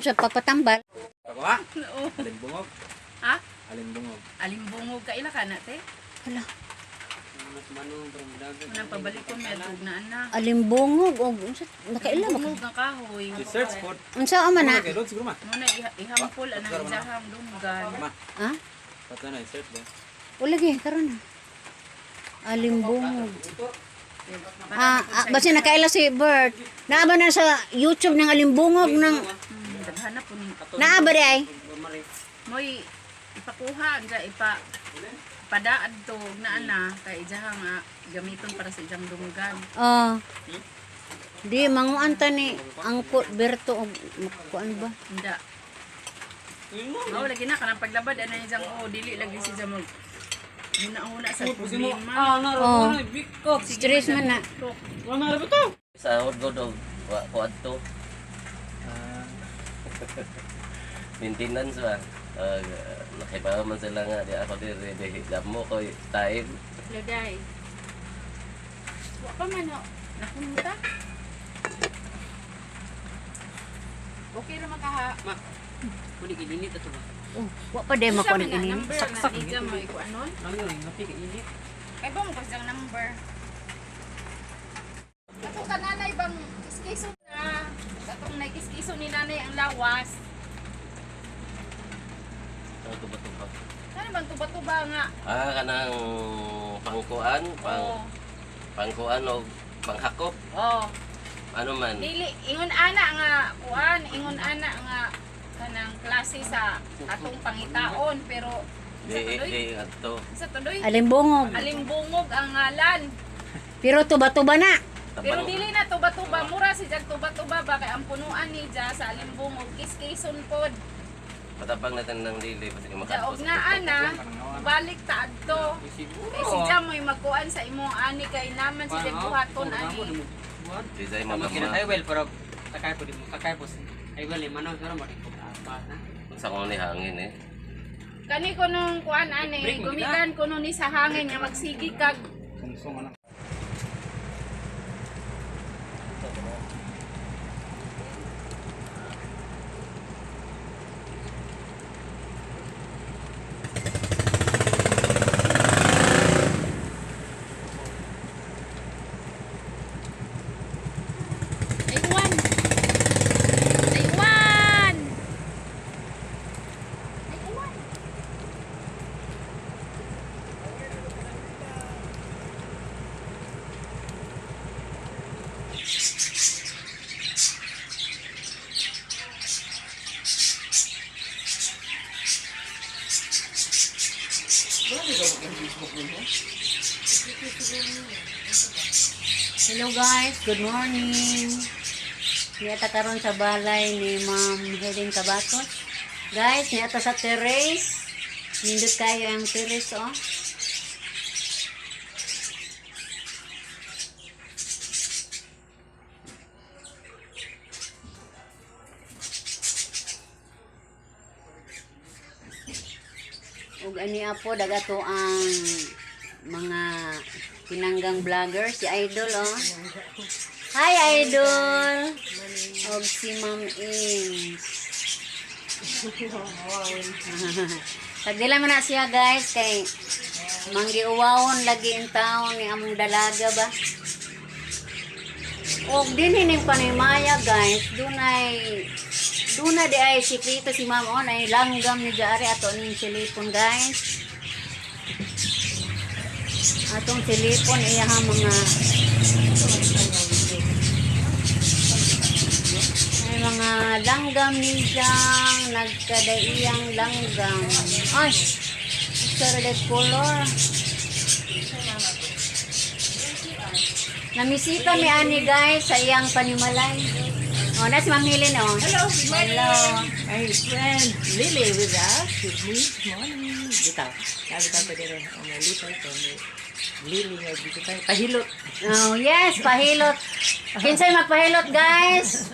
karon sa pagpatambal. Pagawa? Oo. Alimbungog. Ha? Alimbungog. Alimbungog ka ila ka na te. Hala, Mas manong from dagat. Unang pabalik ko may atog na ana. alimbungog og unsa nakaila ba? Alimbungog nga kahoy. Research spot. Unsa man na? Okay, doon siguro ma. Muna ihampol anang ijahang dunggan. Ma. Ha? Pato na research ba? Wala gi karon na. Alimbungog. Basta nakaila si Bert. Naaba na sa YouTube ng alimbungog ng Daghanap po ni. naaba di ay. Moy ipakuha dra padaad to na ana kay ijahang gamiton para sa ijang dunggan. Oh. Di manguan ta ni angkot Berto og kuan ba? Inda. Mao lagi na kanang paglabad ana ijang dili lagi si jamog. Una sa problema. Oh. Stress man na. Sahod ko daw, kuad to. Maintenance ba? Nakibawa man sila nga, di ako di damo ko time. Lagay. Wa pa man nakunta. Okay ra makaha. Ma. Kuni gilinit ato ba? Oh, wa pa dem ako ning ini. Saksak ni mo iko anon. Ano yun? Napi ka init. Ay ba mo kasi ang number. Ato ka nanay bang iskiso na. Atong naikiskiso ni nanay ang lawas. Ang tuba-tuba. Ano bang tuba-tuba nga? Kanang pangkuan, Oo. pangkuan o panghakop. Oh. Ano man? Dili ingon ana nga kuan, ingon ana nga kanang klase sa atong pangitaon pero Di adto. sa tuloy Alimbungog. alimbungog ang ngalan. Pero tuba-tuba na. Pero dili na tuba-tuba, mura si jag tuba-tuba ba kay ang punuan ni ja sa alimbungog kiskison pod. Matapang natin ng dili kasi Daog makapos. na ana, balik ta adto. Kay si ja mo'y magkuan sa imong ani kay naman si jag buhaton ani. Di say Ay mamama. well, pero takay po di mo. Takay po. Ay well, manong pero mo di po. Sa kong ni hangin eh. Kani ko nung kuan ani, gumitan ko nun ni sa hangin nga magsigi kag Sungsong ano. Taiwan. Taiwan. Taiwan. Hello guys, good morning. Niata karon sa balay ni Ma'am Helen Cabatos. Guys, niata sa terrace. Nindot kayo ang terrace oh. Ug ani apo dagato ang mga pinanggang vlogger si Idol oh. Hi Idol. Og si Ma'am Ings. Tagdila man na siya guys kay manggiuwawon lagi in taon ni among dalaga ba. Og dinhi ning panimaya guys, Duna di ay sikrito si Ma'am on ay langgam ni Jari ato ning silipon guys. Atong silipon iya ha mga ay mga langgam ni Jang nagkadaiyang langgam. Ay, sarap color. Namisita mi ani guys sa iyang panimalay. Oh, na si Ma'am Helen oh. Hello, Hello. Ay, friend, Lily with us, with me this morning. Dito, sabi ka pa din, may little ko, may Lily nga dito tayo, pahilot. Oh, yes, pahilot. Kinsay magpahilot, guys?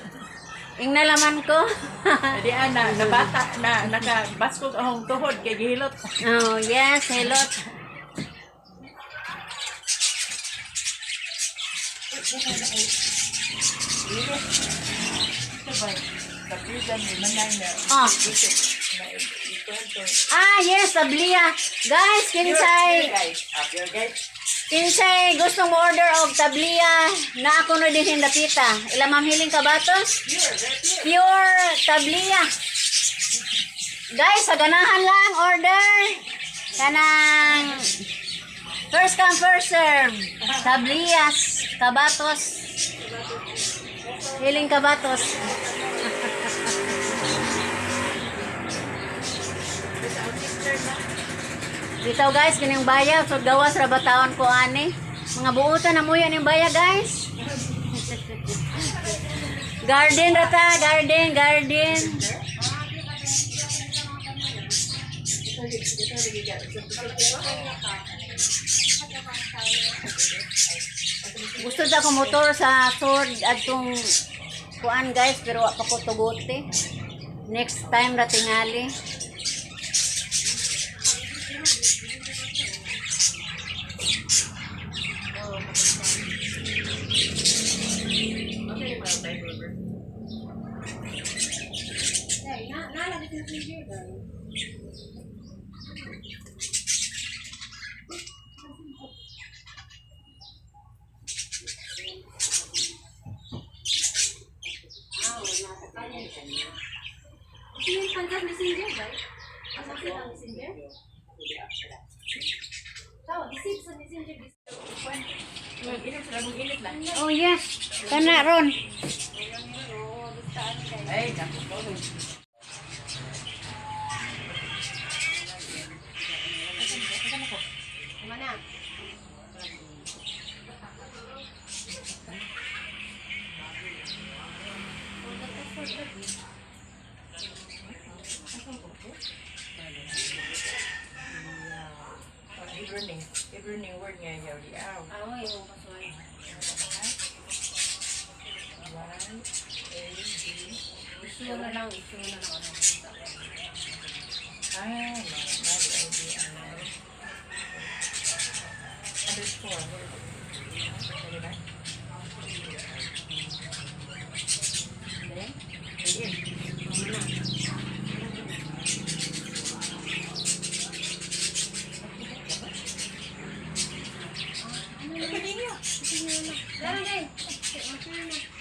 Ing nalaman ko. Hindi, nabata, nakabaskog akong tuhod, kay gihilot. Oh, yes, hilot. Tabligan ni manay na. Ah. Na ikuan to. Ah, yes, tablia. Guys, kinsay Guys, your guys. kinsay gustong order og tablia na ako no din hindapita. Ila Ma'am Hiling Kabatos? Pure tablia. Guys, sa ganahan lang order. Kanang first come first serve. Tablias, Kabatos. Hiling Kabatos. Bitaw guys, kining baya so gawas ra bataon ko ani. Mga buutan na mo yan yung baya guys. Garden rata, garden. Gusto sa ko motor sa sword at tong kuan guys pero wa pa ko tugote. Next time ra tingali. Oh yes, kana ron. Evening word nga yaw di aw. Dara, guys.